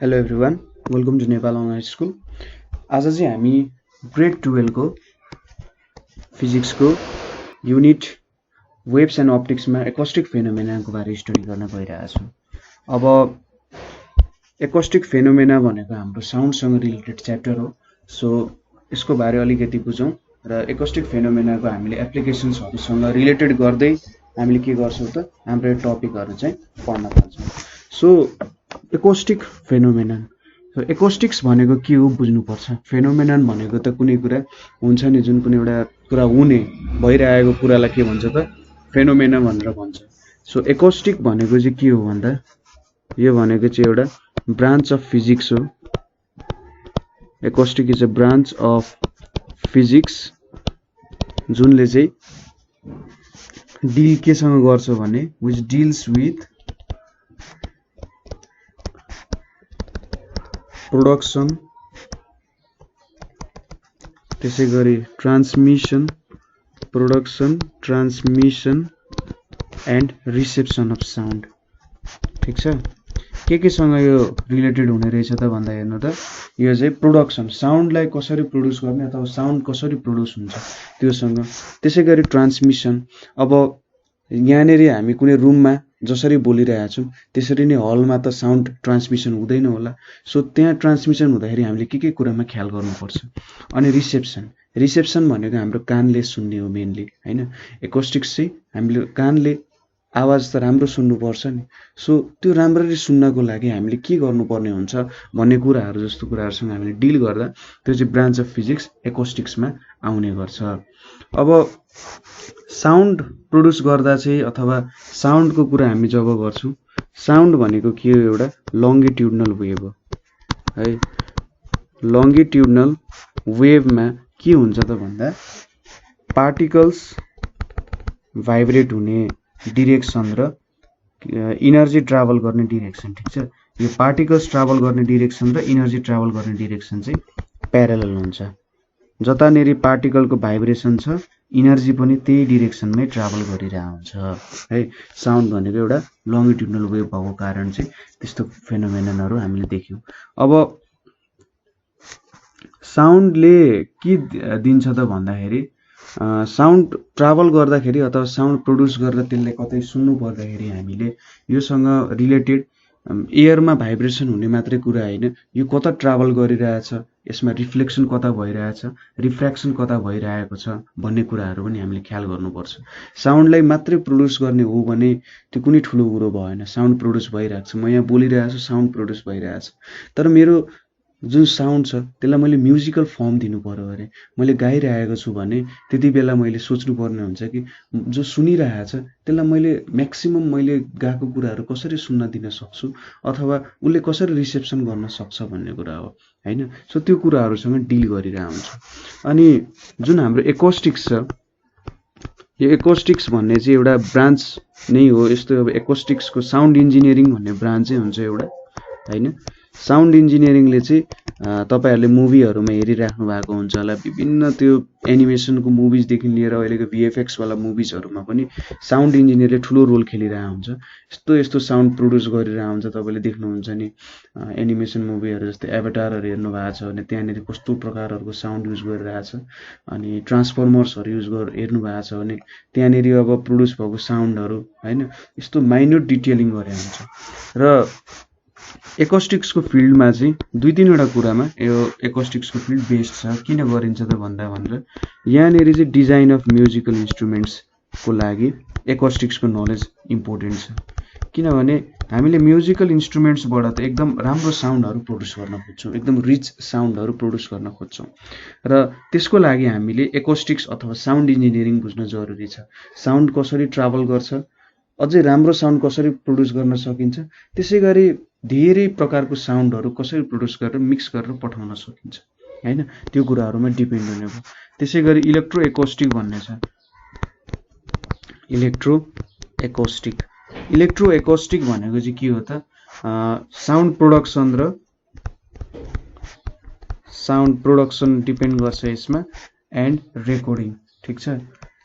Hello everyone, welcome to Nepal online school. आज चाहिँ हामी ग्रेड 12 को फिजिक्सको युनिट वेव्स एन्ड अप्टिक्समा एकोस्टिक फेनोमेनाको बारे स्टडी गर्न गइरहेछौँ। अब एकोस्टिक फेनोमेना भनेको हाम्रो साउन्डसँग रिलेटेड च्याप्टर हो। सो यसको बारे अलिकति बुझौँ र एकोस्टिक फेनोमेनाको हामीले एप्लिकेसन्सहरूसँग रिलेटेड गर्दै हामीले के गर्छौँ त हाम्रो टपिकहरू चाहिँ पढ्न थाल्छौँ। सो एकोस्टिक फेनोमेनन, एकोस्टिक्स भनेको के हो बुझ्नुपर्छ। फेनोमेनन भनेको त कुनै कुरा हुन्छ नि, जुन कुनै एउटा कुरा हुने भइरहेको कुरालाई के भन्छ त फेनोमेना भनेर भन्छ। सो एकोस्टिक भनेको चाहिँ के हो भन्दा यो भनेको चाहिँ एउटा ब्रान्च अफ फिजिक्स हो। Acoustic is a branch of physics जुनले चाहिँ डिल केसँग गर्छ भने विच डिल्स विथ प्रोडक्सन, त्यसै गरी transmission, production, transmission and reception of sound. ठिक छ, केसँग यो रिलेटेड हुने रहेछ त भन्दा हेर्नु त यो चाहिँ प्रोडक्सन, साउन्डलाई कसरी प्रड्युस गर्ने अथवा साउन्ड कसरी प्रड्युस हुन्छ त्योसँग। त्यसै गरी ट्रान्समिसन, अब यहाँनिर हामी कुनै रुममा जसरी बोलिरहेछौँ त्यसरी नै हलमा त साउन्ड ट्रान्समिसन हुँदैन होला। सो त्यहाँ ट्रान्समिसन हुँदाखेरि हामीले के कुरामा ख्याल गर्नुपर्छ। अनि रिसेप्सन भनेको हाम्रो कानले सुन्ने हो मेनली, होइन। एकोस्टिक्स चाहिँ हामीले कानले आवाज त राम्रो सुन्नुपर्छ नि। सो त्यो राम्ररी सुन्नको लागि हामीले के गर्नुपर्ने हुन्छ भन्ने कुराहरू जस्तो कुराहरूसँग हामीले डिल गर्दा त्यो चाहिँ ब्रान्च अफ फिजिक्स एकोस्टिक्समा आउने गर्छ। अब साउन्ड प्रड्युस गर्दा चाहिँ अथवा साउन्डको कुरा हामी जब गर्छौँ, साउन्ड भनेको के हो, एउटा लङ्गिट्युडनल वेभ हो है। लङ्गिट्युडनल वेभमा के हुन्छ त भन्दा पार्टिकल्स भाइब्रेट हुने डिरेक्सन र इनर्जी ट्राभल गर्ने डिरेक्सन। ठिक छ, यो पार्टिकल्स ट्राभल गर्ने डिरेक्सन र इनर्जी ट्राभल गर्ने डिरेक्सन चाहिँ प्यारलल हुन्छ। जतानेरि पार्टिकलको भाइब्रेसन छ इनर्जी पनि त्यही डिरेक्सनमै ट्राभल गरिरहेको हुन्छ है। साउन्ड भनेको एउटा लङ्गिट्युडनल वेभ भएको कारण चाहिँ त्यस्तो फेनोमेननहरू हामीले देख्यौँ। अब साउन्डले के दिन्छ त भन्दाखेरि साउन्ड ट्राभल गर्दाखेरि अथवा साउन्ड प्रड्युस गर्दा त्यसले कतै सुन्नु पर्दाखेरि हामीले योसँग रिलेटेड एयरमा भाइब्रेसन हुने मात्रै कुरा होइन, यो कता ट्राभल गरिरहेछ, यसमा रिफ्लेक्सन कता भइरहेछ, रिफ्र्याक्सन कता भइरहेको छ भन्ने कुराहरू पनि हामीले ख्याल गर्नुपर्छ। साउन्डलाई मात्रै प्रड्युस गर्ने हो भने त्यो कुनै ठुलो कुरो भएन। साउन्ड प्रड्युस भइरहेको छ, म यहाँ बोलिरहेको छु, साउन्ड प्रड्युस भइरहेछ, तर मेरो जुन साउन्ड छ त्यसलाई मैले म्युजिकल फर्म दिनु पर्यो अरे। मैले गाइरहेको छु भने त्यति बेला मैले सोच्नुपर्ने हुन्छ कि जो सुनिरहेछ त्यसलाई मैले म्याक्सिमम मैले गाएको कुराहरू कसरी सुन्न दिन सक्छु अथवा उसले कसरी रिसेप्सन गर्न सक्छ भन्ने कुरा हो, होइन। सो त्यो कुराहरूसँग डिल गरिरहेको हुन्छ। अनि जुन हाम्रो एकोस्टिक्स छ, यो एकोस्टिक्स भन्ने चाहिँ एउटा ब्रान्च नै हो। यस्तो अब एकोस्टिक्सको साउन्ड इन्जिनियरिङ भन्ने ब्रान्चै हुन्छ एउटा, होइन। साउन्ड इन्जिनियरिङले चाहिँ तपाईँहरूले मुभीहरूमा हेरिराख्नु भएको हुन्छ होला, विभिन्न त्यो एनिमेसनको मुभिजदेखि लिएर अहिलेको भिएफएक्सवाला मुभिजहरूमा पनि साउन्ड इन्जिनियरले ठुलो रोल खेलिरहेको हुन्छ। यस्तो यस्तो साउन्ड प्रड्युस गरिरहेको हुन्छ, तपाईँले देख्नुहुन्छ नि एनिमेसन मुभीहरू जस्तै एभाटारहरू हेर्नु भएको छ भने त्यहाँनिर कस्तो प्रकारहरूको साउन्ड युज गरिरहेछ। अनि ट्रान्सफर्मर्सहरू हेर्नु भएको छ भने त्यहाँनिर अब प्रड्युस भएको साउन्डहरू, होइन, यस्तो माइन्युट डिटेलिङ गरेको हुन्छ। र एकोस्टिक्सको फिल्डमा चाहिँ दुई तिनवटा कुरामा यो एकोस्टिक्सको फिल्ड बेस्ड छ। किन गरिन्छ त भन्दा भनेर यहाँनिर चाहिँ डिजाइन अफ म्युजिकल इन्स्ट्रुमेन्ट्सको लागि एकोस्टिक्सको नलेज इम्पोर्टेन्ट छ। किनभने हामीले म्युजिकल इन्स्ट्रुमेन्ट्सबाट त एकदम राम्रो साउन्डहरू प्रड्युस गर्न खोज्छौँ, एकदम रिच साउन्डहरू प्रड्युस गर्न खोज्छौँ, र त्यसको लागि हामीले एकोस्टिक्स अथवा साउन्ड इन्जिनियरिङ बुझ्न जरुरी छ। साउन्ड कसरी ट्राभल गर्छ, अझै राम्रो साउन्ड कसरी प्रड्युस गर्न सकिन्छ, त्यसै गरी धेरै प्रकारको साउन्डहरू कसरी प्रड्युस गरेर मिक्स गरेर पठाउन सकिन्छ, होइन। त्यो कुराहरूमा डिपेन्ड हुने भयो। त्यसै गरी इलेक्ट्रो एकोस्टिक भन्ने छ। इलेक्ट्रो एकोस्टिक भनेको चाहिँ के हो त, साउन्ड प्रोडक्सन डिपेन्ड गर्छ यसमा एन्ड रेकर्डिङ। ठिक छ,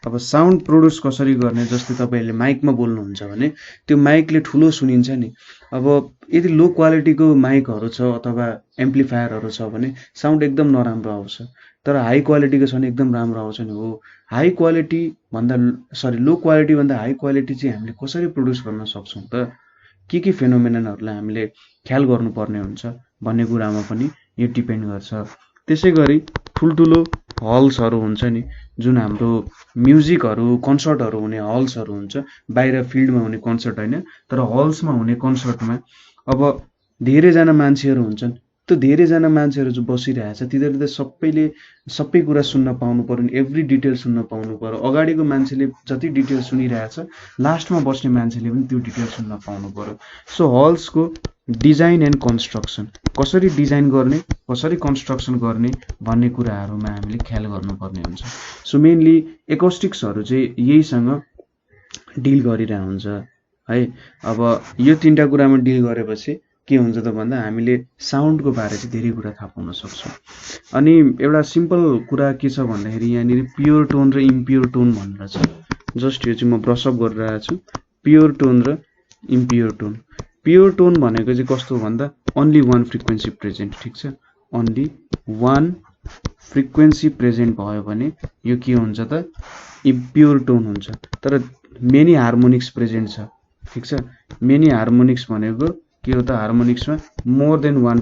अब साउन्ड प्रोड्युस कसरी गर्ने, जस्तै तपाईँहरूले माइकमा बोल्नुहुन्छ भने त्यो माइकले ठुलो सुनिन्छ नि। अब यदि लो क्वालिटीको माइकहरू छ अथवा एम्प्लिफायरहरू छ भने साउन्ड एकदम नराम्रो आउँछ, तर हाई क्वालिटीको छ भने एकदम राम्रो आउँछ नि। हो, हाई क्वालिटी भन्दा लो क्वालिटी भन्दा हाई क्वालिटी चाहिँ हामीले कसरी प्रोड्युस गर्न सक्छौँ त, के फेनोमेननहरूलाई हामीले ख्याल गर्नुपर्ने हुन्छ भन्ने कुरामा पनि यो डिपेन्ड गर्छ। त्यसै गरी ठुल्ठुलो हल्सहरू हुन्छ नि, जुन हाम्रो म्युजिकहरू कन्सर्टहरू हुने हल्सहरू हुन्छ, बाहिर फिल्डमा हुने कन्सर्ट होइन, तर हल्समा हुने कन्सर्टमा अब धेरैजना मान्छेहरू हुन्छन्। त्यो धेरैजना मान्छेहरू जो बसिरहेछ तिनीहरूले त सबैले सबै कुरा सुन्न पाउनु पर्यो नि, एभ्री डिटेल सुन्न पाउनु पर्यो। अगाडिको मान्छेले जति डिटेल सुनिरहेछ लास्टमा बस्ने मान्छेले पनि त्यो डिटेल सुन्न पाउनु पर्यो। सो हल्सको डिजाइन एन्ड कन्स्ट्रक्सन, कसरी डिजाइन गर्ने कसरी कन्स्ट्रक्सन गर्ने भन्ने कुराहरूमा हामीले ख्याल गर्नुपर्ने हुन्छ। सो मेनली एकोस्टिक्सहरू चाहिँ यहीसँग डिल गरिरहेको हुन्छ है। अब यो तीनटा कुरामा डिल गरेपछि के हुन्छ त भन्दा हामीले साउन्डको बारे चाहिँ धेरै कुरा थाहा पाउन सक्छौँ। अनि एउटा सिम्पल कुरा के छ भन्दाखेरि यहाँनिर प्योर टोन र इम्प्योर टोन भनेर छ। जस्ट यो चाहिँ म ब्रसअप गरिरहेको छु, प्योर टोन र इम्प्योर टोन। प्योर टोन भनेको चाहिँ कस्तो भन्दा ओन्ली वान फ्रिक्वेन्सी प्रेजेन्ट, ठिक छ, ओन्ली वान फ्रिक्वेन्सी प्रेजेन्ट भयो भने यो के हुन्छ त इम्प्योर टोन हुन्छ। तर मेनी हार्मोनिक्स प्रेजेन्ट छ, ठिक छ। मेनी हार्मोनिक्स भनेको के हो त, हार्मोनिक्समा more than one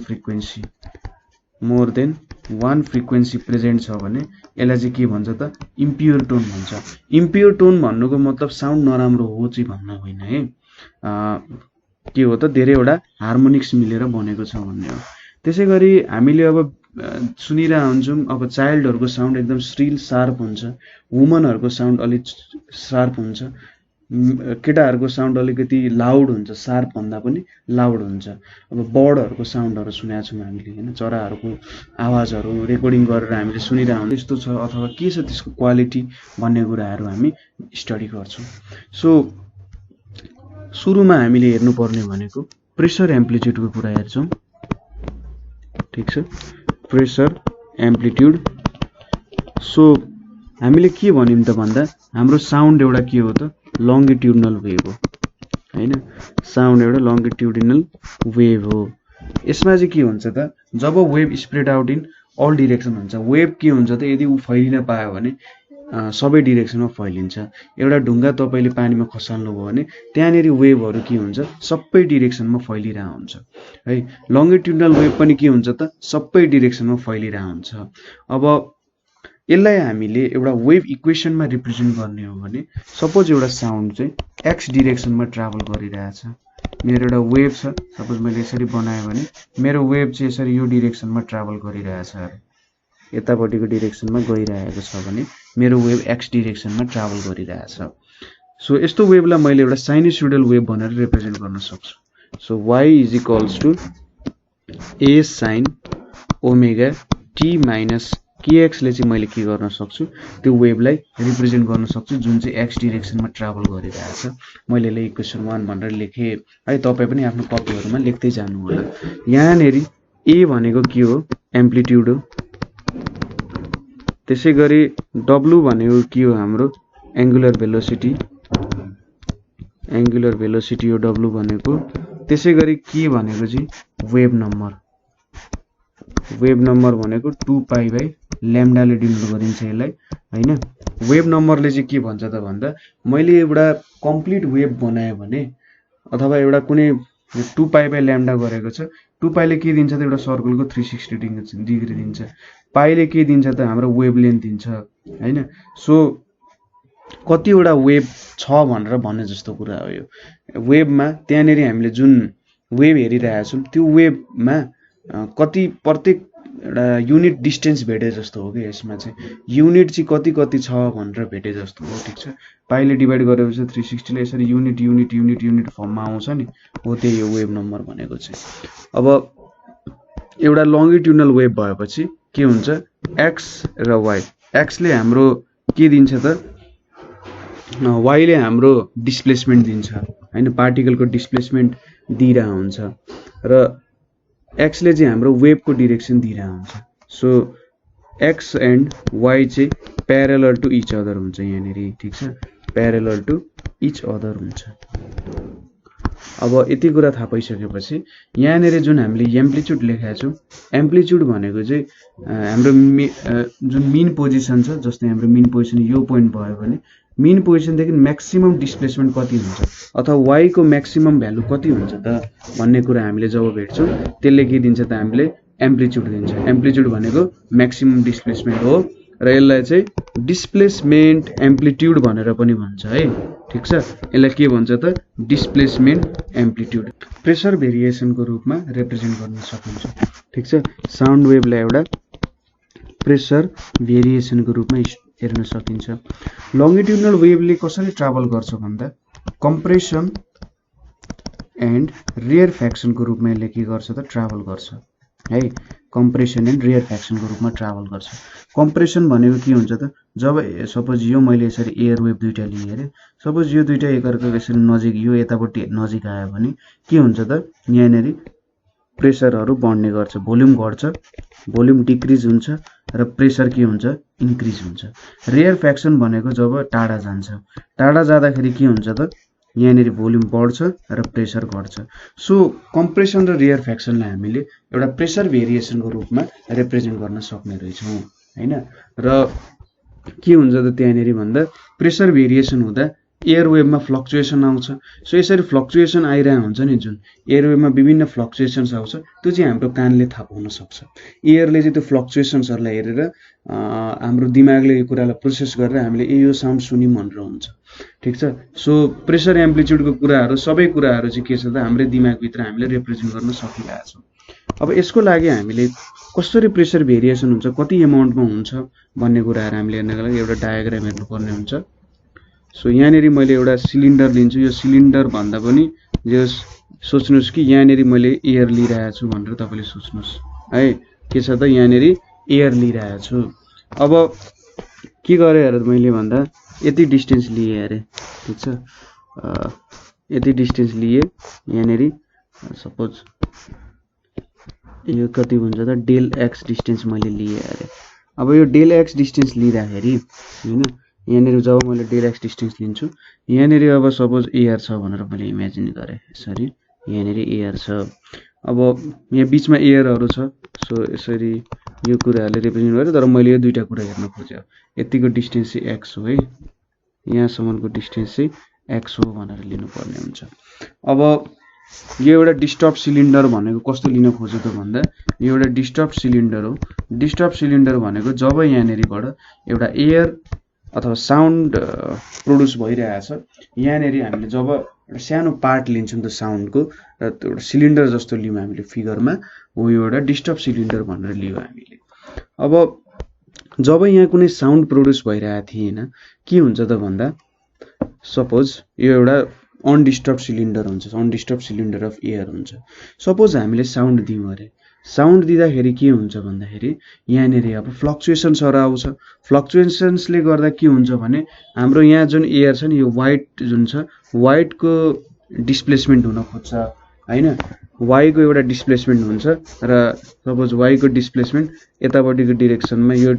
frequency present छ भने यसलाई चाहिँ के भन्छ त इम्प्योर टोन भन्छ। इम्प्योर टोन भन्नुको मतलब साउन्ड नराम्रो हो चाहिँ भन्न होइन है, के हो त धेरैवटा हार्मोनिक्स मिलेर बनेको छ भन्ने हो। त्यसै गरी हामीले अब सुनिरहेको हुन्छौँ, अब चाइल्डहरूको साउन्ड एकदम श्रिल सार्प हुन्छ, वुमनहरूको साउन्ड अलिक सार्प हुन्छ, केटाहरूको साउन्ड अलिकति लाउड हुन्छ, सार्प भन्दा पनि लाउड हुन्छ। अब बर्डहरूको साउन्डहरू सुनेका छौँ हामीले होइन, चराहरूको आवाजहरू रेकर्डिङ गरेर हामीले सुनिरहेको हुन्छ, यस्तो छ अथवा के छ त्यसको क्वालिटी भन्ने कुराहरू हामी स्टडी गर्छौँ। सो सुरुमा हामीले हेर्नुपर्ने भनेको प्रेसर एम्प्लिट्युडको कुरा हेर्छौँ, ठिक छ, प्रेसर एम्प्लिट्युड। सो हामीले के भन्यौँ त भन्दा हाम्रो साउन्ड एउटा के हो त लङ्गिट्युडनल वेभ हो होइन, साउन्ड एउटा लङ्गिट्युडिनल वेभ हो। यसमा चाहिँ के हुन्छ त, जब wave spread out in all direction हुन्छ, वेभ के हुन्छ त यदि ऊ फैलिन पायो भने सबै डिरेक्सनमा फैलिन्छ। एउटा ढुङ्गा तपाईँले पानीमा खसाल्नुभयो भने त्यहाँनिर वेभहरू के हुन्छ सबै डिरेक्सनमा फैलिरहेको हुन्छ है। लङ्गिट्युडनल वेभ पनि के हुन्छ त सबै डिरेक्सनमा फैलिरहेको हुन्छ। अब यसलाई हामीले एउटा वेभ इक्वेसनमा रिप्रेजेन्ट गर्ने हो भने सपोज एउटा साउन्ड चाहिँ एक्स डिरेक्सनमा ट्राभल गरिरहेछ, मेरो एउटा वेभ छ, सपोज मैले यसरी बनाएँ भने मेरो वेभ चाहिँ यसरी यो डिरेक्सनमा ट्राभल गरिरहेछ, यतापट्टिको डिरेक्सनमा गइरहेको छ भने मेरो वेभ एक्स डिरेक्सनमा ट्राभल गरिरहेछ। सो यस्तो वेभलाई मैले एउटा साइनोसोइडल वेभ भनेर रिप्रेजेन्ट गर्न सक्छु। So y is equals to A sine omega T minus केएक्सले चाहिँ मैले के गर्न सक्छु त्यो वेभलाई रिप्रेजेन्ट गर्न सक्छु जुन चाहिँ एक्स डिरेक्सनमा ट्राभल गरिरहेछ। मैले यसलाई इक्वेसन 1 भनेर लेखेँ है, तपाईँ पनि आफ्नो कपीहरूमा लेख्दै जानु होला। यहाँनिर ए भनेको के हो एम्प्लिट्युड हो, त्यसै गरी डब्लु भनेको के हो हाम्रो एङ्गुलर भेलोसिटी हो डब्लु भनेको। त्यसै गरी के भनेको चाहिँ वेभ नम्बर भनेको 2π/λले डिनोट गरिन्छ यसलाई होइन। वेभ नम्बरले चाहिँ के भन्छ त भन्दा मैले एउटा कम्प्लिट वेभ बनाएँ भने अथवा एउटा कुनै 2π/λ गरेको छ, 2πले के दिन्छ त एउटा सर्कलको 360 डिग्री दिन्छ, पाइले के दिन्छ त हाम्रो वेभ लेन्थ दिन्छ होइन। सो कतिवटा वेभ छ भनेर भन्ने जस्तो कुरा हो यो वेभमा। त्यहाँनिर हामीले जुन वेभ हेरिरहेछौँ त्यो वेभमा कति प्रत्येक एउटा युनिट डिस्टेन्स भेटे जस्तो हो कि यसमा चाहिँ युनिट चाहिँ कति छ भनेर भेटे जस्तो हो, ठिक छ। पाइले डिभाइड गरेपछि 360ले यसरी युनिट फर्ममा आउँछ नि, हो त्यही हो वेभ नम्बर भनेको चाहिँ। अब एउटा लङ्गिट्युडनल वेभ भएपछि के हुन्छ एक्स र वाइ, एक्सले हाम्रो के दिन्छ त वाइले हाम्रो डिस्प्लेसमेन्ट दिन्छ होइन, पार्टिकलको डिस्प्लेसमेन्ट दिइरहेको हुन्छ र एक्सले चाहिँ हाम्रो वेभको डिरेक्सन दिइरहेको हुन्छ। सो एक्स एन्ड वाई चाहिँ प्यारेलल टु इच अदर हुन्छ यहाँनिर, ठिक छ, प्यारेलल टु इच अदर हुन्छ। अब यति कुरा थाहा पाइसकेपछि यहाँनिर जुन हामीले एम्प्लिट्युड लेखेका छौँ, एम्प्लिट्युड भनेको चाहिँ हाम्रो जुन मिन पोजिसन छ, जस्तै हाम्रो मिन पोजिसन यो पोइन्ट भयो भने मिन पोजिसनदेखि म्याक्सिमम डिस्प्लेसमेन्ट कति हुन्छ अथवा वाई को म्याक्सिमम भ्यालु कति हुन्छ त भन्ने कुरा हामीले जब भेट्छौँ त्यसले के दिन्छ त हामीले एम्प्लिट्युड दिन्छ। एम्प्लिट्युड भनेको म्याक्सिमम डिस्प्लेसमेन्ट हो र यसलाई चाहिँ डिस्प्लेसमेन्ट एम्प्लिट्युड भनेर पनि भन्छ है, ठिक छ। यसलाई के भन्छ त डिस्प्लेसमेन्ट एम्प्लिट्युड। प्रेसर भेरिएसनको रूपमा रिप्रेजेन्ट गर्न सकिन्छ, ठिक छ। साउन्ड वेभलाई एउटा प्रेसर भेरिएसनको रूपमा हेर्न सकिन्छ। लङ्गिट्युडनल वेभले कसरी ट्राभल गर्छ भन्दा कम्प्रेसन एन्ड रेयर फ्याक्सनको रूपमा यसले के गर्छ त ट्राभल गर्छ है, कम्प्रेसन एन्ड रेयर फ्याक्सनको रूपमा ट्राभल गर्छ। कम्प्रेसन भनेको के हुन्छ त जब सपोज यो मैले यसरी एयर वेभ दुईटा लिएँ अरे, सपोज यो दुईटा एकअर्काको यसरी नजिक यो यतापट्टि नजिक आयो भने के हुन्छ त यहाँनिर प्रेसरहरू बढ्ने गर्छ, भोल्युम घट्छ, भोल्युम डिक्रिज हुन्छ र प्रेसर के हुन्छ इन्क्रिज हुन्छ। रेयर फ्याक्सन भनेको जब टाढा जान्छ, टाढा जाँदाखेरि के हुन्छ त यहाँनिर भोल्युम बढ्छ र प्रेसर घट्छ। सो कम्प्रेसन र रेयर फ्याक्सनलाई हामीले एउटा प्रेसर भेरिएसनको रूपमा रिप्रेजेन्ट गर्न सक्ने रहेछौँ हैन। र के हुन्छ त त्यहाँनिर भन्दा प्रेसर भेरिएसन हुँदा एयर वेभमा फ्लक्चुएसन आउँछ। सो यसरी फ्लक्चुएसन आइरहेको हुन्छ नि, जुन एयर वेभमा विभिन्न फ्लक्चुएसन्स आउँछ त्यो चाहिँ हाम्रो कानले थाहा पाउन सक्छ। एयरले चाहिँ त्यो फ्लक्चुएसन्सहरूलाई हेरेर हाम्रो दिमागले यो कुरालाई प्रोसेस गरेर हामीले यो साउन्ड सुन्यौँ भनेर हुन्छ, ठिक छ। सो प्रेसर एम्प्लिट्युडको कुराहरू सबै कुराहरू चाहिँ के छ त हाम्रो दिमागभित्र हामीले रिप्रेजेन्ट गर्न सकिरहेको छौँ। अब यसको लागि हामीले कसरी प्रेसर भेरिएसन हुन्छ, कति एमाउन्टमा हुन्छ भन्ने कुराहरू हामीले हेर्नको लागि एउटा डायग्राम हेर्नुपर्ने हुन्छ। सो यहाँनिर मैले एउटा सिलिन्डर लिन्छु, यो सिलिन्डर भन्दा पनि जस सोच्नुहोस् कि यहाँनिर मैले एयर लिइरहेको छु भनेर तपाईँले सोच्नुहोस् है, के छ त यहाँनिर एयर लिइरहेको छु। अब के गरेँ अरे मैले भन्दा यति डिस्टेन्स लिएँ अरे, ठिक छ, यति डिस्टेन्स लिएँ यहाँनिर सपोज यो कति हुन्छ त डेल एक्स डिस्टेन्स मैले लिएँ अरे। अब यो डेल एक्स डिस्टेन्स लिँदाखेरि हैन यहाँनिर जब मैले डेल एक्स डिस्टेन्स लिन्छु यहाँनिर अब सपोज एयर छ भनेर मैले इमेजिन गरेँ यसरी, यहाँनिर एयर छ। अब यहाँ बिचमा एयरहरू छ, सो यसरी यो कुराहरूले रिप्रेजेन्ट गरेँ, तर मैले यो दुईटा कुरा हेर्न खोजेँ। यतिको डिस्टेन्स चाहिँ एक्स हो है, यहाँसम्मको डिस्टेन्स चाहिँ एक्स हो भनेर लिनुपर्ने हुन्छ। अब यो एउटा डिस्टर्ब सिलिन्डर भनेको कस्तो लिन खोज्यो त भन्दा यो एउटा डिस्टर्ब सिलिन्डर हो। डिस्टर्ब सिलिन्डर भनेको जब यहाँनिरबाट एउटा एयर अथवा साउन्ड प्रोड्युस भइरहेछ, यहाँनिर हामीले जब एउटा सानो पार्ट लिन्छौँ त साउन्डको र त्यो एउटा सिलिन्डर जस्तो लियौँ हामीले फिगरमा, हो यो एउटा डिस्टर्ब सिलिन्डर भनेर लियौँ हामीले। अब जब यहाँ कुनै साउन्ड प्रोड्युस भइरहेको थिएन के हुन्छ त भन्दा सपोज यो एउटा अनडिस्टर्ब सिलिन्डर हुन्छ, अनडिस्टर्ब सिलिन्डर अफ एयर हुन्छ। सपोज हामीले साउन्ड दियौँ अरे, साउन्ड दिँदाखेरि के हुन्छ भन्दाखेरि यहाँनिर अब फ्लक्चुएसन्सहरू आउँछ। फ्लक्चुएसन्सले गर्दा के हुन्छ भने हाम्रो यहाँ जुन एयर छ नि यो वाइट जुन छ वाइटको डिस्प्लेसमेन्ट हुन खोज्छ हैन, वाईको एउटा डिस्प्लेसमेन्ट हुन्छ र सपोज वाईको डिस्प्लेसमेन्ट यतापट्टिको डिरेक्सनमा यो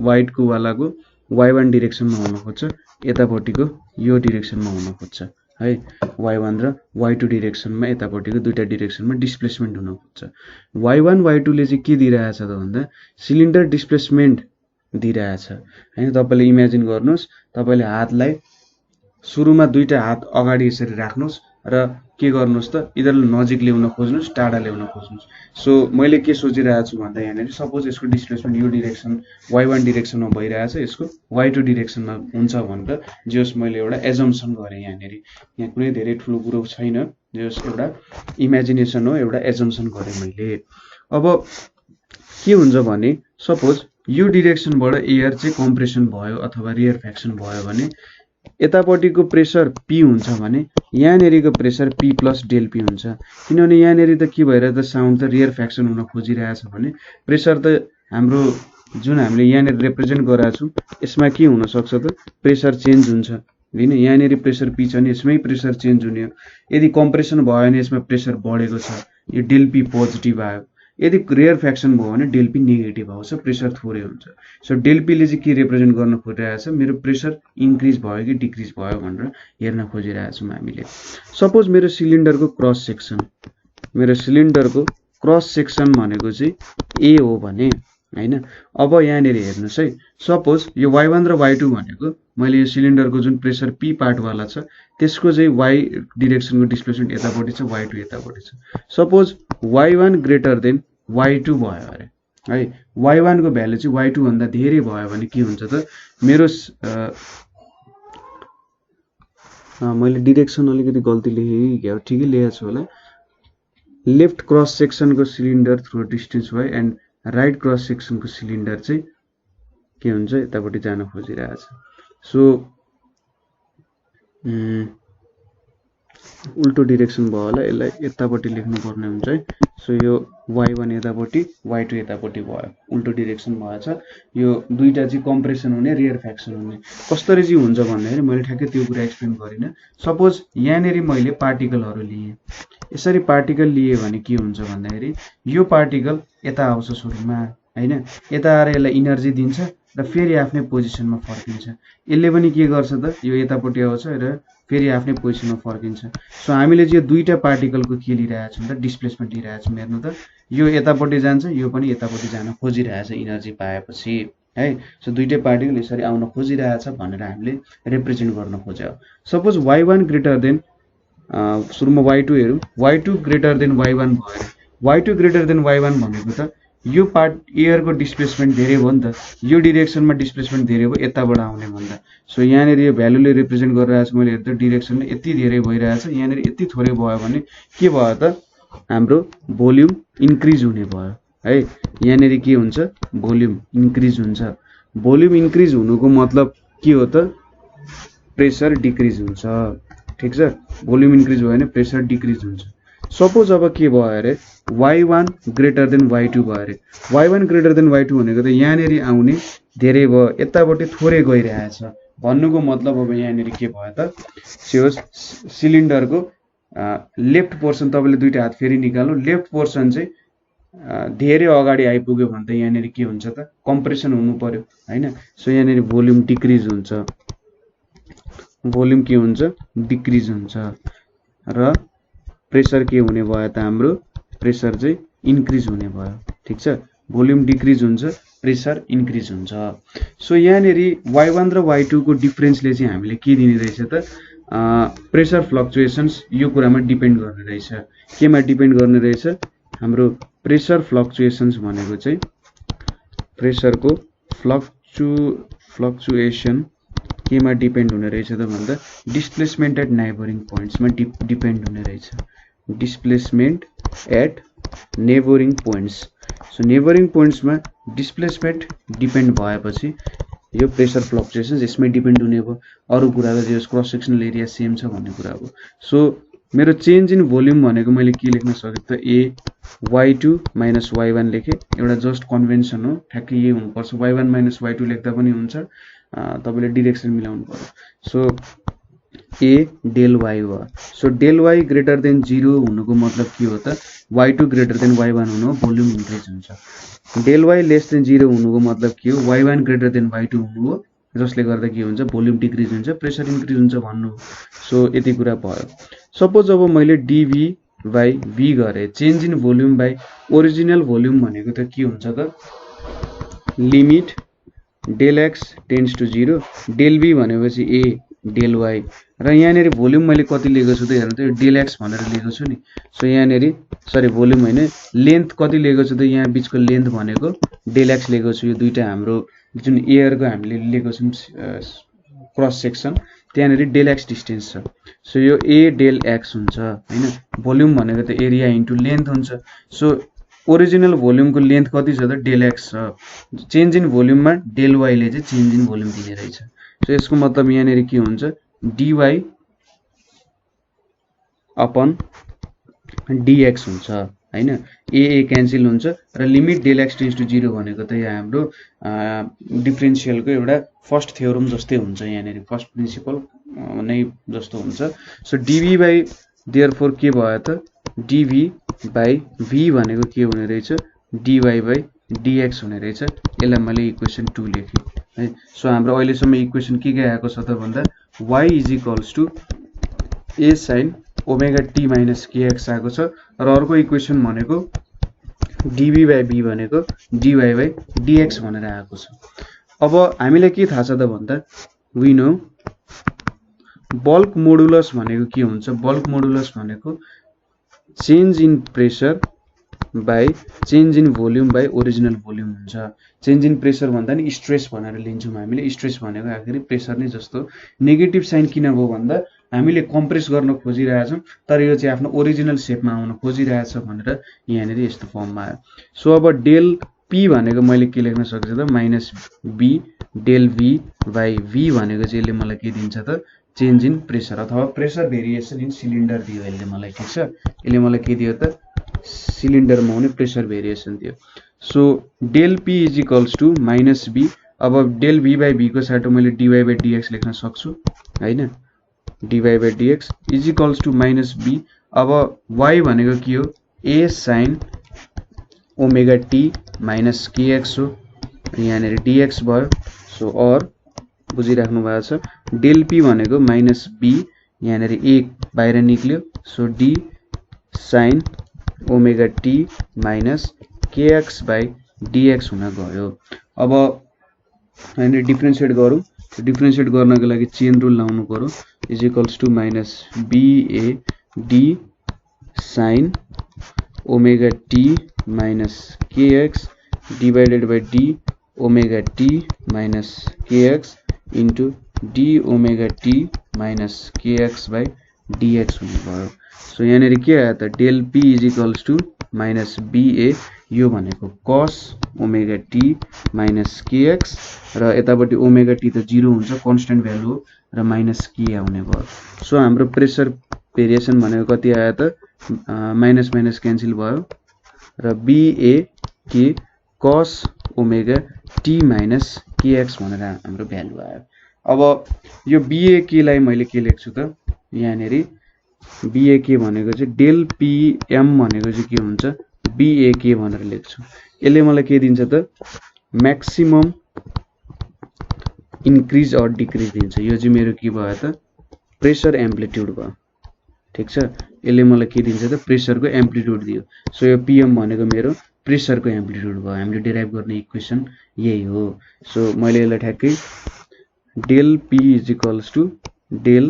वाइटको वालाको y1 डिरेक्सनमा हुन खोज्छ, यतापट्टिको यो डिरेक्सनमा हुन खोज्छ है, y1 र y2 डिरेक्सनमा यतापट्टिको दुईटा डिरेक्सनमा डिस्प्लेसमेन्ट हुन खोज्छ। y1 y2 ले चाहिँ के दिइरहेछ त भन्दा सिलिन्डर डिस्प्लेसमेन्ट दिइरहेछ हैन। तपाईले इमेजिन गर्नुस्, तपाईले हातलाई सुरुमा दुईटा हात अगाडि यसरी राख्नुस् र के गर्नुस् त इधर नजिक ल्याउन खोज्नुस्, टाढा ल्याउन खोज्नुस्। सो मैले के सोचिरहेको छु भन्दा यहाँनिर सपोज यसको डिस्प्लेसमेन्ट यो डिरेक्सन y1 डिरेक्सनमा भइरहेछ, यसको y2 डिरेक्सनमा हुन्छ भनेर जस मैले एउटा एजम्पसन गरेँ। यहाँनिर यहाँ कुनै धेरै ठुलो कुरो छैन, जस एउटा इमेजिनेसन हो, एउटा एजम्पसन गरेँ मैले। अब के हुन्छ भने सपोज यो डिरेक्सनबाट एयर चाहिँ कम्प्रेसन भयो अथवा रेयर फ्याक्सन भयो भने यतापट्टिको प्रेसर P हुन्छ भने यहाँनिरको pressure P plus del P हुन्छ। किनभने यहाँनिर त के भइरहेछ त साउन्ड त रेयर फ्याक्सन हुन खोजिरहेछ भने प्रेसर त हाम्रो जुन हामीले यहाँनिर रिप्रेजेन्ट गरेका छौँ यसमा के हुन सक्छ त प्रेसर चेन्ज हुन्छ हैन। यहाँनिर प्रेसर P छ नि यसमै प्रेसर चेन्ज हुने हो। यदि कम्प्रेसन भयो भने यसमा प्रेसर बढेको छ, यो डेल P पोजिटिभ आयो। यदि रेयर फ्र्याक्सन भयो भने डेल पी नेगेटिभ आउँछ, प्रेसर थोरै हुन्छ। सो डेल पीले चाहिँ के रिप्रेजेन्ट गर्न खोजिरहेको छ, मेरो प्रेसर इन्क्रिज भयो कि डिक्रिज भयो भनेर हेर्न खोजिरहेको छौँ हामीले। सपोज मेरो सिलिन्डरको क्रस सेक्सन भनेको चाहिँ ए हो भने हैन, अब यहाँनिर हेर्नुहोस् है, सपोज यो y1 र y2 भनेको मैले यो सिलिन्डरको जुन प्रेसर पी पार्टवाला छ त्यसको चाहिँ y डिरेक्सनको डिस्प्लेसमेन्ट यतापट्टि छ, y2 यतापट्टि छ। Suppose y1 greater than y2 भयो अरे है, y1 को भ्यालु चाहिँ y2 भन्दा धेरै भयो भने के हुन्छ त, मेरो मैले डिरेक्सन अलिकति गल्ती लेखेँ कि ठिकै लेखेको छु होला। लेफ्ट क्रस सेक्सनको cylinder through distance y and right cross सेक्सनको सिलिन्डर चाहिँ के हुन्छ, यतापट्टि जान खोजिरहेको छ। सो उल्टो डिरेक्सन भयो होला, यसलाई यतापट्टि लेख्नुपर्ने हुन्छ है। सो यो y1 यतापट्टि y2 यतापट्टि भयो, उल्टो डिरेक्सन भएछ। यो दुईटा चाहिँ कम्प्रेसन हुने, रियर फ्र्याक्सन हुने कसरी चाहिँ हुन्छ भन्दाखेरि मैले ठ्याक्कै त्यो कुरा एक्सप्लेन गरिनँ। सपोज यहाँनिर मैले पार्टिकलहरू लिएँ, यसरी पार्टिकल लिए भने के हुन्छ भन्दाखेरि यो पार्टिकल यता आउँछ सुरुमा हैन, यता आएर यसलाई इनर्जी दिन्छ र फेरि आफ्नै पोजिसनमा फर्किन्छ। यसले पनि के गर्छ त, यो यतापट्टि आउँछ र फेरि आफ्नै पोजिसनमा फर्किन्छ। सो हामीले चाहिँ यो दुईटा पार्टिकलको के लिइरहेको छौँ त, डिस्प्लेसमेन्ट लिइरहेको छौँ। हेर्नु त, यो यतापट्टि जान्छ, यो पनि यतापट्टि जान खोजिरहेछ इनर्जी पाएपछि है। सो दुईटै पार्टिकल यसरी आउन खोजिरहेछ भनेर हामीले रिप्रेजेन्ट गर्न खोज्यो। सपोज y1 ग्रेटर देन सुरुमा y2 हेरौँ, y2 ग्रेटर देन y1 भयो। y2 ग्रेटर देन y1 भनेको त यो पार्ट एयरको डिस्प्लेसमेन्ट धेरै भयो नि त, यो डिरेक्सनमा डिस्प्लेसमेन्ट धेरै भयो यताबाट आउने भन्दा। सो यहाँनिर यो भ्यालुले रिप्रेजेन्ट गरिरहेको छु मैले, हेर्दा डिरेक्सनले यति धेरै भइरहेछ, यहाँनिर यति थोरै भयो भने के भयो त, हाम्रो भोल्युम इन्क्रिज हुने भयो है। यहाँनिर के हुन्छ, भोल्युम इन्क्रिज हुन्छ। भोल्युम इन्क्रिज हुनुको मतलब के हो त, प्रेसर डिक्रिज हुन्छ। ठिक छ, भोल्युम इन्क्रिज भयो भने प्रेसर डिक्रिज हुन्छ। सपोज अब के भयो अरे y1 ग्रेटर देन y2 भयो अरे, y1 ग्रेटर देन y2 भनेको त यहाँनिर आउने धेरै भयो, यतापट्टि थोरै गइरहेछ भन्नुको मतलब अब यहाँनिर के भयो त, सिलिन्डरको लेफ्ट पोर्सन तपाईँले दुईटा हात फेरि निकाल्नु, लेफ्ट पोर्सन चाहिँ धेरै अगाडि आइपुग्यो भने त यहाँनिर के हुन्छ त, कम्प्रेसन हुनु पर्यो हैन। सो यहाँनिर भोल्युम डिक्रिज हुन्छ, भोल्युम के हुन्छ, डिक्रिज हुन्छ र प्रेसर के हुने भयो त, हाम्रो प्रेसर चाहिँ इन्क्रिज हुने भयो। ठिक छ, भोल्युम डिक्रिज हुन्छ, प्रेसर इन्क्रिज हुन्छ। सो यहाँनिर y1 र y2 को डिफरेन्सले चाहिँ हामीले के दिने रहेछ त, प्रेसर फ्लक्चुएसन्स यो कुरामा डिपेन्ड गर्ने रहेछ। केमा डिपेन्ड गर्ने रहेछ, हाम्रो प्रेसर फ्लक्चुएसन्स भनेको चाहिँ प्रेसरको फ्लक्चुएसन केमा डिपेन्ड हुने रहेछ त भन्दा डिस्प्लेसमेन्ट एट नेबरिङ पोइन्ट्समा डिपेन्ड हुने रहेछ। Displacement at neighbouring points. So neighbouring पोइन्ट्समा डिस्प्लेसमेन्ट डिपेन्ड भएपछि यो प्रेसर फ्लक्चुएसन्स यसमै डिपेन्ड हुने भयो। अरू कुरा त यो क्रस सेक्सनल एरिया सेम छ भन्ने कुरा हो। सो मेरो चेन्ज इन भोल्युम भनेको मैले के लेख्न सकेँ त, ए y2 माइनस y1 लेखेँ, एउटा जस्ट कन्भेन्सन हो, ठ्याक्कै यही हुनुपर्छ। y1 माइनस y2 लेख्दा पनि हुन्छ, तपाईँले डिरेक्सन मिलाउनु पर्यो। सो ए डेल वाई भयो। So del Y greater than 0 हुनुको मतलब के हो त, y2 ग्रेटर देन y1 हुनु हो, भोल्युम इन्क्रिज हुन्छ। डेल वाई लेस देन 0 हुनुको मतलब के हो, y1 ग्रेटर देन y2 हुनु हो, जसले गर्दा के हुन्छ, भोल्युम डिक्रिज हुन्छ, प्रेसर इन्क्रिज हुन्छ भन्नु। सो यति कुरा भयो। सपोज अब मैले dv बाई v गरेँ, change in volume by original volume भनेको त के हुन्छ त, limit del X tends to 0, del v भनेपछि a डेल वाई, र यहाँनिर भोल्युम मैले कति लिएको छु त हेर्नु त, डेल एक्स भनेर लिएको छु नि। सो यहाँनिर सरी भोल्युम होइन, लेन्थ कति लिएको छु त, यहाँ बिचको लेन्थ भनेको डेल एक्स लिएको छु। यो दुईटा हाम्रो जुन एयरको हामीले लिएको छौँ क्रस सेक्सन, त्यहाँनिर डेल एक्स डिस्टेन्स छ। सो यो ए डेल एक्स हुन्छ हैन। भोल्युम भनेको त एरिया इन्टु लेन्थ हुन्छ। सो ओरिजिनल भोल्युमको लेन्थ कति छ त, डेल एक्स छ। चेन्ज इन भोल्युममा डेल वाईले चाहिँ चेन्ज इन भोल्युम दिने रहेछ। सो यसको मतलब यहाँनिर के हुन्छ, dy अपन dx हुन्छ हैन। ए क्यान्सल हुन्छ र limit del X tends to 0 भनेको त यहाँ हाम्रो डिफरेन्शियलको एउटा फर्स्ट थ्योरम जस्तै हुन्छ, यहाँनिर फर्स्ट प्रिन्सिपल नै जस्तो हुन्छ। सो dv बाई देयरफोर के भयो त, dv बाई v भनेको के हुने रहेछ dy बाई dx हुने रहेछ। यसलाई मैले इक्वेसन 2 लेखेँ है। सो हाम्रो अहिलेसम्म इक्वेसन के आएको छ त भन्दा y is equals to a sin omega t minus kx आएको छ र अर्को इक्वेसन भनेको dv बाई b भनेको dy बाई dx भनेर आएको छ। अब हामीलाई के थाहा छ त भन्दा वी नो बल्क मोडुलस भनेको के हुन्छ, बल्क मोडुलस भनेको change in pressure by change in volume by original volume हुन्छ। चेन्ज इन प्रेसर भन्दा नि स्ट्रेस भनेर लिन्छौँ हामीले। स्ट्रेस भनेको आखिर प्रेसर नै जस्तो। नेगेटिभ साइन किन भयो भन्दा हामीले कम्प्रेस गर्न खोजिरहेछौँ तर यो चाहिँ आफ्नो ओरिजिनल सेपमा आउन खोजिरहेछ भनेर यहाँनिर यस्तो फर्ममा आयो। सो अब डेल पी भनेको मैले के लेख्न सक्छु त minus B del V by V भनेको चाहिँ यसले मलाई के दिन्छ त चेन्ज इन प्रेसर अथवा प्रेसर भेरिएसन इन सिलिन्डर दियो यसले मलाई। ठिक छ, यसले मलाई के दियो त सिलिन्डरमा हुने प्रेसर भेरिएसन दियो। So del P is equals to minus B. अब डेल भी बाई भी को साटो मैले डिवाई बाई डिएक्स लेख्न सक्छु होइन। Dy by dx is equals to minus B. अब वाई भनेको के हो a sine omega T minus kx हो, यहाँनिर डिएक्स भयो। सो अर बुझिराख्नु भएको छ डेल पी भनेको माइनस बी, यहाँनिर ए बाहिर निक्ल्यो। So d sine omega T minus K X by dx हुन गयो। अब यहाँनिर डिफ्रेन्सिएट गरौँ। डिफ्रेन्सिएट गर्नको लागि चेन रुल लाउनु पर्यो। Is equals to minus B A D sine omega T minus K X divided by D omega T minus K X into D omega T minus K X by D X हुने भयो। सो यहाँनिर के आयो त del P is equals to minus B A, यो भनेको कस omega T minus KX र यतापट्टि ओमेगा टी त 0 हुन्छ कन्स्टेन्ट भ्यालु हो र माइनस के आउने भयो। सो हाम्रो प्रेसर भेरिएसन भनेको कति आयो त माइनस माइनस क्यान्सल भयो र बिए के कस ओमेगा टी माइनस केएक्स भनेर हाम्रो भ्यालु आयो। अब यो बिए के लाई मैले के लेख्छु त यहाँनिर बिए के भनेको चाहिँ डेल पीएम भनेको चाहिँ के हुन्छ बिए के भनेर लेख्छु। यसले मलाई के दिन्छ त म्याक्सिमम इन्क्रिज अर डिक्रिज दिन्छ। यो चाहिँ मेरो के भयो त प्रेसर एम्प्लिट्युड भयो। ठिक छ, यसले मलाई के दिन्छ त प्रेसरको एम्प्लिट्युड दियो। सो यो पीएम भनेको मेरो प्रेसरको एम्प्लिट्युड भयो। हामीले डेराइभ गर्ने इक्वेसन यही हो। सो मैले यसलाई ठ्याक्कै del P is equals to del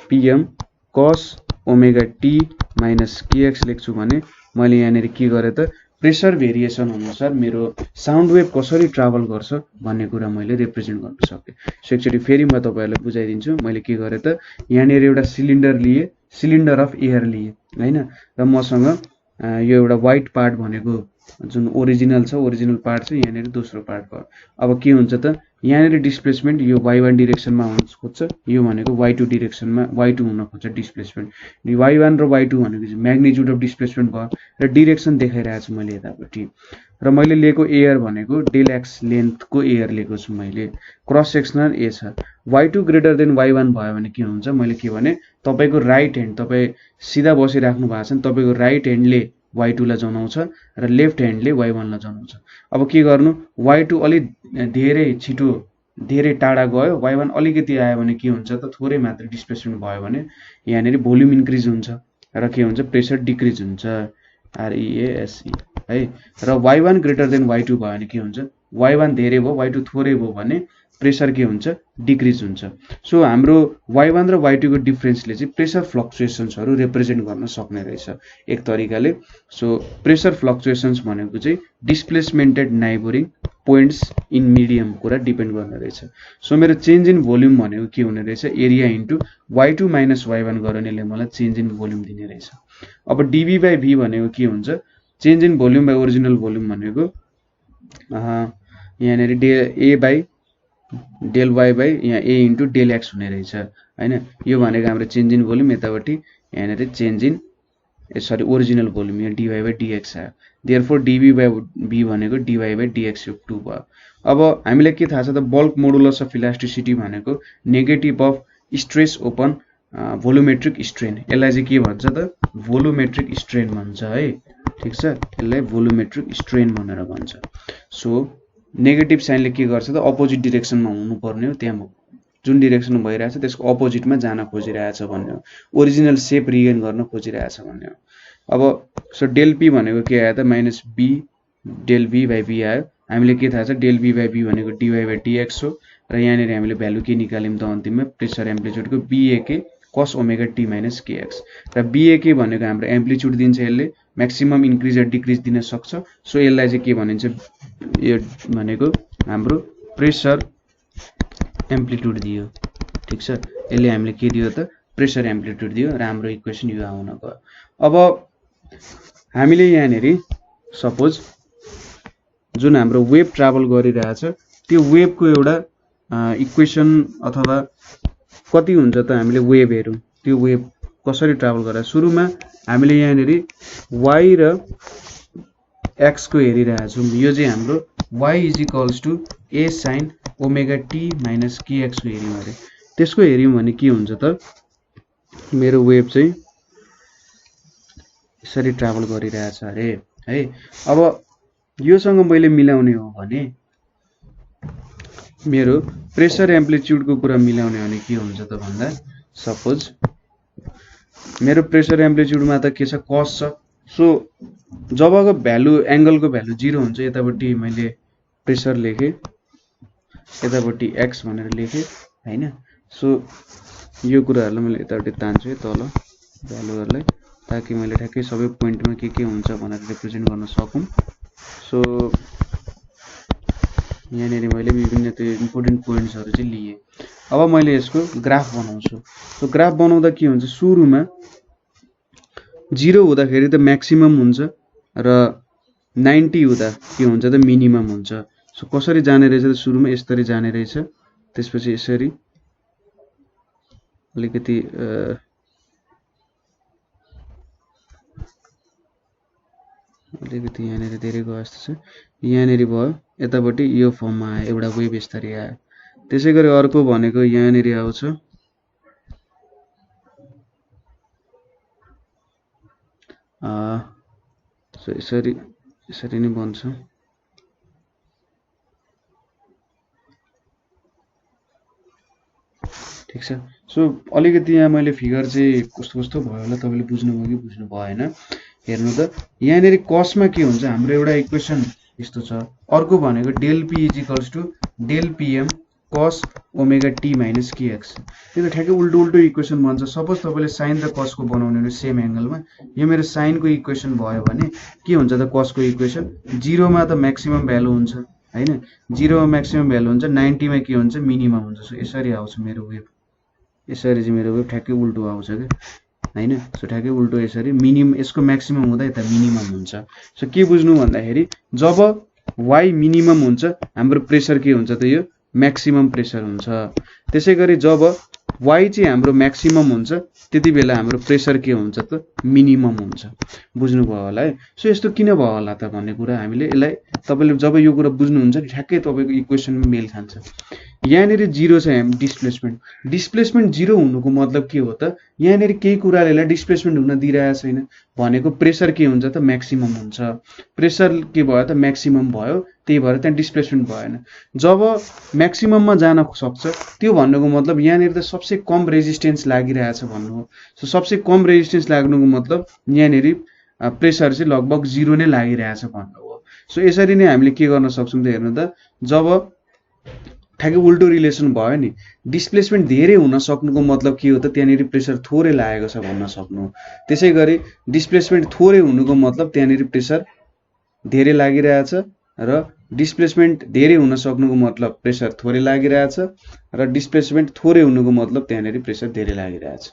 P M cos omega T minus K X लेख्छु भने मैले यहाँनिर के गरेँ त प्रेसर भेरिएसन अनुसार मेरो साउन्ड वेभ कसरी ट्राभल गर्छ भन्ने कुरा मैले रिप्रेजेन्ट गर्न सकेँ। सो एकचोटि फेरि म तपाईँहरूलाई बुझाइदिन्छु। मैले के गरेँ त यहाँनिर एउटा सिलिन्डर लिए, सिलिन्डर अफ एयर लिए होइन, र मसँग यो एउटा व्हाइट पार्ट भनेको जुन ओरिजिनल छ, ओरिजिनल पार्ट चाहिँ यहाँनिर दोस्रो पार्ट भयो। अब के हुन्छ त यहाँनिर डिस्प्लेसमेन्ट यो y1 डिरेक्सनमा हुन खोज्छ, यो भनेको y2 डिरेक्सनमा y2 हुन खोज्छ डिस्प्लेसमेन्ट। y1 र y2 भनेको चाहिँ म्याग्निट्युड अफ डिस्प्लेसमेन्ट भयो र डिरेक्सन देखाइरहेको छु मैले यतापट्टि। र मैले लिएको एयर भनेको डेल एक्स लेन्थको एयर लिएको छु मैले। क्रस सेक्सनल ए छ। y2 ग्रेटर देन y1 भयो भने के हुन्छ, मैले के भने तपाईँको राइट ह्यान्ड, तपाईँ सिधा बसिराख्नु भएको छ नि, तपाईँको राइट ह्यान्डले y2 लाई जनाउँछ र लेफ्ट ह्यान्डले y1 लाई जनाउँछ। अब के गर्नु y2 अलिक धेरै छिटो धेरै टाढा गयो, y1 अलिकति आयो भने के हुन्छ त थोरै मात्र डिस्प्लेसमेन्ट भयो भने यहाँनिर भोल्युम इन्क्रिज हुन्छ र के हुन्छ प्रेसर डिक्रिज हुन्छ आरइएएसई है। र y1 ग्रेटर देन y2 भयो भने के हुन्छ y1 धेरै भयो y2 थोरै भयो भने प्रेसर के हुन्छ डिक्रिज हुन्छ। सो हाम्रो y1 र y2 को डिफरेन्सले चाहिँ प्रेसर फ्लक्चुएसन्सहरू रिप्रेजेन्ट गर्न सक्ने रहेछ एक तरिकाले। सो प्रेसर फ्लक्चुएसन्स भनेको चाहिँ डिस्प्लेसमेन्टेड नाइबरिङ पोइन्ट्स इन मिडियम कुरा डिपेन्ड गर्ने रहेछ। सो मेरो चेन्ज इन भोल्युम भनेको के हुने रहेछ area into y2 minus y1 गऱ्यो भने यसले मलाई चेन्ज इन भोल्युम दिने रहेछ। अब डिभी बाई भी भनेको के हुन्छ change in volume by original volume भनेको यहाँनिर ए बाई डेल वाई बाई यहाँ ए इन्टु डेल एक्स हुने रहेछ होइन। यो भनेको हाम्रो चेन्ज इन भोल्युम, यतापट्टि यहाँनिर change in sorry original volume यहाँ डिवाई बाई डिएक्स आयो। देयरफोर डिभी बाई भी भनेको डिवाई बाई डिएक्स यो 2 भयो। अब हामीलाई के थाहा छ त बल्क मोडुलस अफ इलास्टिसिटी भनेको नेगेटिभ अफ स्ट्रेस ओपन भोल्युमेट्रिक स्ट्रेन, यसलाई चाहिँ के भन्छ त भोल्युमेट्रिक स्ट्रेन भन्छ है। ठिक छ, यसलाई भोल्युमेट्रिक स्ट्रेन भनेर भन्छ। सो नेगेटिभ साइनले के गर्छ त अपोजिट डिरेक्सनमा हुनुपर्ने हो, त्यहाँ जुन डिरेक्सनमा भइरहेछ त्यसको अपोजिटमा जान खोजिरहेछ भन्ने हो, ओरिजिनल सेप रिगेन गर्न खोजिरहेछ भन्ने हो। अब सो डेल पी भनेको के आयो त minus B del B by B आयो। हामीले के थाहा छ डेल बी बाई बी भनेको डिवाई बाई डिएक्स हो र यहाँनिर हामीले भ्यालु के निकाल्यौँ त अन्तिममा प्रेसर एम्प्लिट्युडको बिएके कस ओमेगा टी माइनस केएक्स र बिएके भनेको हाम्रो एम्प्लिट्युड दिन्छ, यसले म्याक्सिमम इन्क्रिज र डिक्रिज दिन सक्छ। सो यसलाई चाहिँ के भनिन्छ यो भनेको हाम्रो प्रेसर एम्प्लिट्युड दियो। ठिक छ, यसले हामीले के दियो त प्रेसर एम्प्लिट्युड दियो र हाम्रो इक्वेसन यो आउन गयो। अब हामीले यहाँनिर सपोज जुन हाम्रो वेभ ट्राभल गरिरहेछ त्यो वेभको एउटा इक्वेसन अथवा कति हुन्छ त हामीले वेभ हेरौँ, त्यो वेभ कसरी ट्राभल गरेर सुरुमा हामीले यहाँनिर वाई र एक्स को हेरिरहेछौँ। यो चाहिँ हाम्रो Y is equals to A sine omega T minus K X को हेऱ्यौँ अरे, त्यसको हेऱ्यौँ भने के हुन्छ त मेरो वेभ चाहिँ यसरी ट्राभल गरिरहेछ अरे है। अब योसँग मैले मिलाउने हो भने मेरो प्रेसर एम्प्लिट्युडको कुरा मिलाउने हो भने के हुन्छ त भन्दा सपोज मेरो प्रेसर एम्प्लिट्युडमा त के छ कस छ। सो जबको भ्यालु एंगलको भ्यालु 0 हुन्छ यतापट्टि मैले प्रेसर लेखेँ, यतापट्टि एक्स भनेर लेखेँ हैन। सो यो कुराहरुलाई मैले यतापट्टि तान्छु है तल भ्यालुहरुलाई, ताकि मैले ठ्याक्कै सबै पोइन्टमा के हुन्छ भनेर रिप्रेजेन्ट गर्न सकौं। सो यहाँनिर मैले विभिन्न त्यो इम्पोर्टेन्ट पोइन्ट्सहरु चाहिँ लिए। अब मैले यसको ग्राफ बनाउँछु। सो ग्राफ बनाउँदा के हुन्छ सुरुमा 0 हुँदाखेरि त म्याक्सिमम हुन्छ र 90 हुँदा के हुन्छ त मिनिमम हुन्छ। सो कसरी जाने रहेछ त सुरुमा यसरी जाने रहेछ, त्यसपछि यसरी अलिकति यहाँनिर धेरै गयो जस्तो छ, यहाँनिर भयो यतापट्टि यो फर्ममा आयो एउटा वेभ यसरी आयो। त्यसैगरी अर्को भनेको यहाँनिर आउँछ सो यसरी नै बन्छ। ठीक छ। सो अलिकति यहाँ मैले फिगर चाहिँ कस्तो कस्तो भयो होला तपाईले बुझ्नुभयो कि बुझ्नु भएन हेर्नु त। यहाँनिर कसमा के हुन्छ हाम्रो एउटा इक्वेसन यस्तो छ, अर्को भनेको del P is equals to del P M cos omega T minus K X. यो त ठ्याक्कै उल्टो उल्टो इक्वेसन बन्छ। सपोज तपाईले साइन र कस को बनाउने हो सेम एंगलमा, यो मेरो साइन को इक्वेसन भयो भने के हुन्छ त कस को इक्वेसन 0 मा त म्याक्सिमम भ्यालु हुन्छ हैन, 0 मा म्याक्सिमम भ्यालु हुन्छ, 90 मा के हुन्छ मिनिमम हुन्छ। सो यसरी आउँछ मेरो वेभ, यसरी चाहिँ मेरो वेभ ठ्याक्कै उल्टो आउँछ के हैन। सो ठ्याक्कै उल्टो यसरी यसको म्याक्सिमम हुँदा यता मिनिमम हुन्छ। सो के बुझ्नु भन्दाखेरि जब y मिनिमम हुन्छ हाम्रो प्रेसर के हुन्छ त यो म्याक्सिमम प्रेसर हुन्छ। त्यसैगरी जब y चाहिँ हाम्रो म्याक्सिमम हुन्छ त्यति बेला हाम्रो प्रेसर के हुन्छ त मिनिमम हुन्छ। बुझ्नुभयो होला है। सो यस्तो किन भयो होला त भन्ने कुरा हामीले यसलाई तपाईले जब यो कुरा बुझ्नुहुन्छ नि ठ्याक्कै तपाईको इक्वेसनमा मेल खान्छ। यहाँनिर 0 छ डिस्प्लेसमेन्ट, डिस्प्लेसमेन्ट 0 हुनुको मतलब के हो त यहाँनिर केही कुराले यसलाई डिस्प्लेसमेन्ट हुन दिइरहेको छैन भनेको प्रेसर के हुन्छ त म्याक्सिमम हुन्छ। प्रेसर के भयो त म्याक्सिमम भयो, त्यही भएर त्यहाँ डिस्प्लेसमेन्ट भएन। जब म्याक्सिमममा जान सक्छ त्यो भन्नुको मतलब यहाँनिर त सबसे कम रेजिस्टेन्स लागिरहेछ भन्नु हो। सो सबसे कम रेजिस्टेन्स लाग्नुको मतलब यहाँनिर प्रेसर चाहिँ लगभग 0 नै लागिरहेछ भन्नु हो। सो यसरी नै हामीले के गर्न सक्छौं त हेर्नु त जब ठ्याक्कै उल्टो रिलेसन भयो नि, डिस्प्लेसमेन्ट धेरै हुन सक्नुको मतलब के हो त त्यहाँनिर प्रेसर थोरै लागेको छ भन्न सक्नु। त्यसैगरी डिस्प्लेसमेन्ट थोरै हुनुको मतलब त्यहाँनिर प्रेसर धेरै लागिरहेछ र डिस्प्लेसमेन्ट धेरै हुन सक्नुको मतलब प्रेसर थोरै लागिरहेछ र डिस्प्लेसमेन्ट थोरै हुनुको मतलब त्यहाँनिर प्रेसर धेरै लागिरहेछ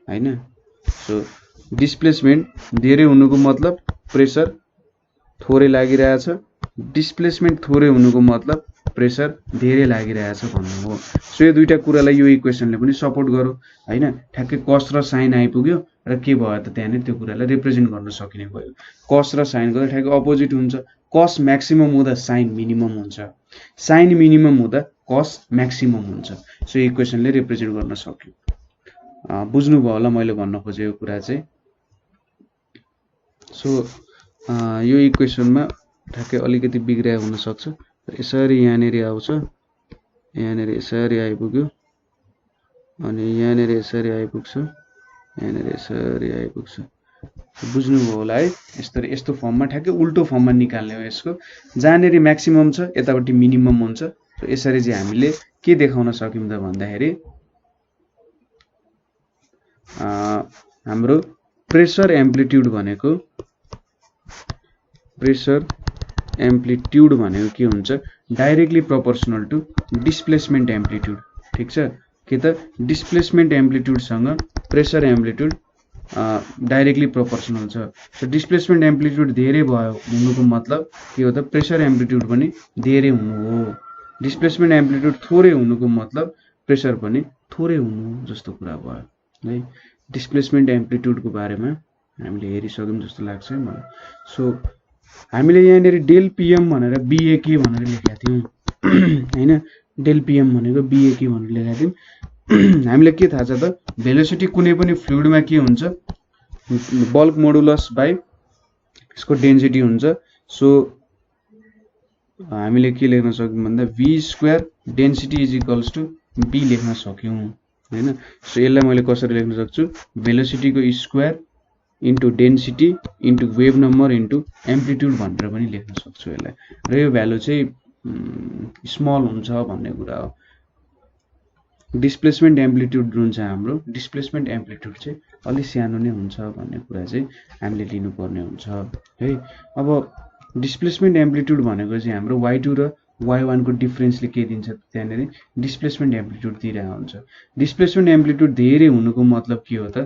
हैन। सो डिस्प्लेसमेन्ट धेरै हुनुको मतलब प्रेसर थोरै लागिरहेछ, डिस्प्लेसमेन्ट थोरै हुनुको मतलब प्रेसर धेरै लागिरहेछ भन्नु हो। सो यो दुईटा कुरालाई यो इक्वेसनले पनि सपोर्ट गर्यो हैन। ठ्याक्कै कस र साइन आइपुग्यो र के भयो त त्यहाँनिर त्यो कुरालाई रिप्रेजेन्ट गर्न सकिने भयो। कस र साइनको त ठ्याक्कै अपोजिट हुन्छ, कस म्याक्सिमम हुँदा साइन मिनिमम हुन्छ, साइन मिनिमम हुँदा कस म्याक्सिमम हुन्छ। सो इक्वेसनले रिप्रेजेन्ट गर्न सक्यो। बुझ्नुभयो होला मैले भन्न खोजेको कुरा चाहिँ। सो यो इक्वेसनमा ठ्याक्कै अलिकति बिग्रिया हुन सक्छ। यसरी यहाँनिर आउँछ, यहाँनिर यसरी आइपुग्यो, अनि यहाँनिर यसरी आइपुग्छ, यहाँनिर यसरी आइपुग्छ। बुझ्नुभयो होला है। यस्तो फर्ममा ठ्याक्कै उल्टो फर्ममा निकाल्ने हो यसको। जहाँनिर म्याक्सिमम छ यतापट्टि मिनिमम हुन्छ। यसरी चाहिँ हामीले के देखाउन सक्यौँ त भन्दाखेरि हाम्रो प्रेसर एम्प्लिट्युड भनेको के हुन्छ, directly proportional to displacement amplitude. ठिक छ, के त डिस्प्लेसमेन्ट एम्प्लिट्युडसँग प्रेसर एम्प्लिट्युड डाइरेक्टली प्रोपोर्सनल छ। सो डिस्प्लेसमेन्ट एम्प्लिट्युड धेरै भयो हुनुको मतलब के हो त, प्रेसर एम्प्लिट्युड पनि धेरै हुनु हो। डिस्प्लेसमेन्ट एम्प्लिट्युड थोरै हुनुको मतलब प्रेसर पनि थोरै हुनु जस्तो कुरा भयो है। डिस्प्लेसमेन्ट एम्प्लिट्युडको बारेमा हामीले हेरिसक्यौँ जस्तो लाग्छ मलाई। सो हामीले यहाँनिर डेल पिएम भनेर बिएके भनेर लेखेका थियौँ हैन। डेल पिएम भनेको बिएके भनेर लेखेका थियौँ। हामीले के थाहा छ त, भेलोसिटी कुनै पनि फ्लुइडमा के हुन्छ, बल्क मोडुलस बाइ यसको डेन्सिटी हुन्छ। सो हामीले के लेख्न सक्यौँ भन्दा v square density is equals to b लेख्न सक्यौँ हैन। सो यसलाई मैले कसरी लेख्न सक्छु, भेलोसिटीको square into density into wave number into amplitude भनेर पनि लेख्न सक्छु यसलाई। र यो भ्यालु चाहिँ स्मल हुन्छ भन्ने कुरा हो। डिस्प्लेसमेन्ट एम्प्लिट्युड जुन छ हाम्रो, डिस्प्लेसमेन्ट एम्प्लिट्युड चाहिँ अलि सानो नै हुन्छ भन्ने कुरा चाहिँ हामीले लिनुपर्ने हुन्छ है। अब डिस्प्लेसमेन्ट एम्प्लिट्युड भनेको चाहिँ हाम्रो y2 र y1 को डिफरेन्सले के दिन्छ, त्यहाँनिर डिस्प्लेसमेन्ट एम्प्लिट्युड दिइरहेको हुन्छ। डिस्प्लेसमेन्ट एम्प्लिट्युड धेरै हुनुको मतलब के हो त,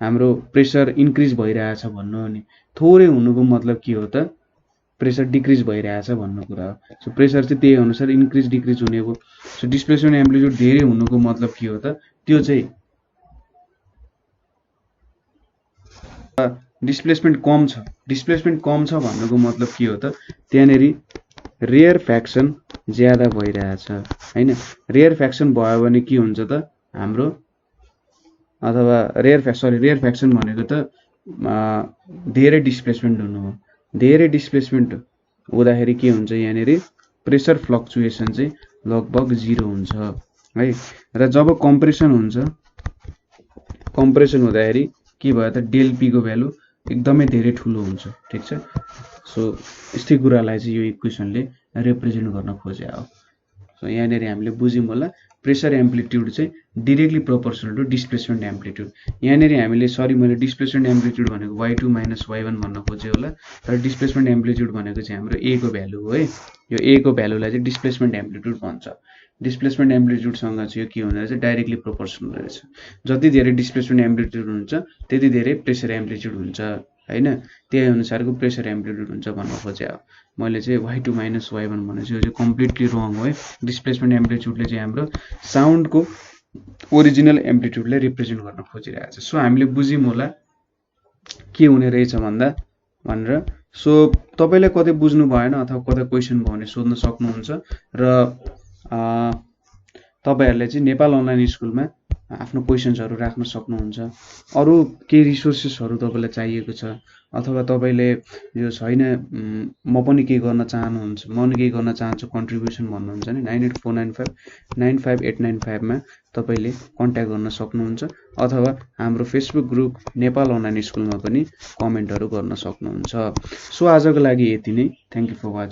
हाम्रो प्रेसर इन्क्रिज भइरहेछ भन्नु हो नि। थोरै हुनुको मतलब के हो त, प्रेसर डिक्रिज भइरहेछ भन्ने कुरा हो। सो प्रेसर चाहिँ त्यही अनुसार इन्क्रिज डिक्रिज हुने हो। सो डिस्प्लेसमेन्ट एम्प्लिट्युड धेरै हुनुको मतलब के हो त, त्यो चाहिँ डिस्प्लेसमेन्ट कम छ। डिस्प्लेसमेन्ट कम छ भन्नुको मतलब के हो त, त्यहाँनिर रेयर फ्याक्सन ज्यादा भइरहेछ हैन। रेयर फ्याक्सन भयो भने के हुन्छ त हाम्रो, अथवा रेयर फ्याक्सन भनेको त धेरै डिस्प्लेसमेन्ट हुनु हो। धेरै डिस्प्लेसमेन्ट हुँदाखेरि के हुन्छ, यहाँनिर प्रेसर फ्लक्चुएसन चाहिँ लगभग 0 हुन्छ है। र जब कम्प्रेसन हुन्छ, कम्प्रेसन हुँदाखेरि के भयो त, डेल पी को भ्यालु एकदमै धेरै ठुलो हुन्छ। ठिक छ। सो यस्तै कुरालाई चाहिँ यो इक्वेसनले रिप्रेजेन्ट गर्न खोजे हो। सो यहाँनिर हामीले बुझ्यौँ होला, प्रेसर एम्प्लिट्युड चाहिँ directly proportional to displacement amplitude. यहाँनिर हामीले मैले डिस्प्लेसमेन्ट एम्प्लिट्युड भनेको y2 माइनस y1 भन्न खोजेँ होला, तर डिस्प्लेसमेन्ट एम्प्लिट्युड भनेको चाहिँ हाम्रो a को भ्यालु हो है। यो a को भ्यालुलाई चाहिँ डिस्प्लेसमेन्ट एम्प्लिट्युड भन्छ। डिस्प्लेसमेन्ट एम्प्लिट्युडसँग चाहिँ यो के हुँदो रहेछ, डाइरेक्टली प्रोपोर्सनल रहेछ। जति धेरै डिस्प्लेसमेन्ट एम्प्लिट्युड हुन्छ त्यति धेरै प्रेसर एम्प्लिट्युड हुन्छ हैन। त्यही अनुसारको प्रेसर एम्प्लिट्युड हुन्छ भन्न खोजे हो। मैले चाहिँ y2 माइनस y1 भनेको चाहिँ यो चाहिँ कम्प्लिटली रङ हो है। डिस्प्लेसमेन्ट एम्प्लिट्युडले चाहिँ हाम्रो साउन्डको ओरिजिनल एम्प्लिट्युडलाई रिप्रेजेन्ट गर्न खोजिरहेछ। सो हामीले बुझ्यौँ होला के हुने रहेछ भन्दा भनेर। सो तपाईले कतै बुझ्नु भएन अथवा कतै क्वेशन भयो भने सोध्न सक्नुहुन्छ। र तपाईहरुले चाहिँ नेपाल अनलाइन स्कुलमा आफ्नो क्वेशन्सहरु राख्न सक्नुहुन्छ। अरु के रिसोर्सेसहरु तपाईलाई चाहिएको छ अथवा तपाईले यो छैन म पनि के गर्न चाहनुहुन्छ, म पनि के गर्न चाहन्छु कन्ट्रिब्युसन भन्नुहुन्छ नि 9849595895 मा तपाईले कन्ट्याक्ट गर्न सक्नुहुन्छ। अथवा हाम्रो फेसबुक ग्रुप नेपाल अनलाइन स्कुलमा पनि कमेन्टहरु गर्न सक्नुहुन्छ। सो आजको लागि यति नै। Thank you for watching.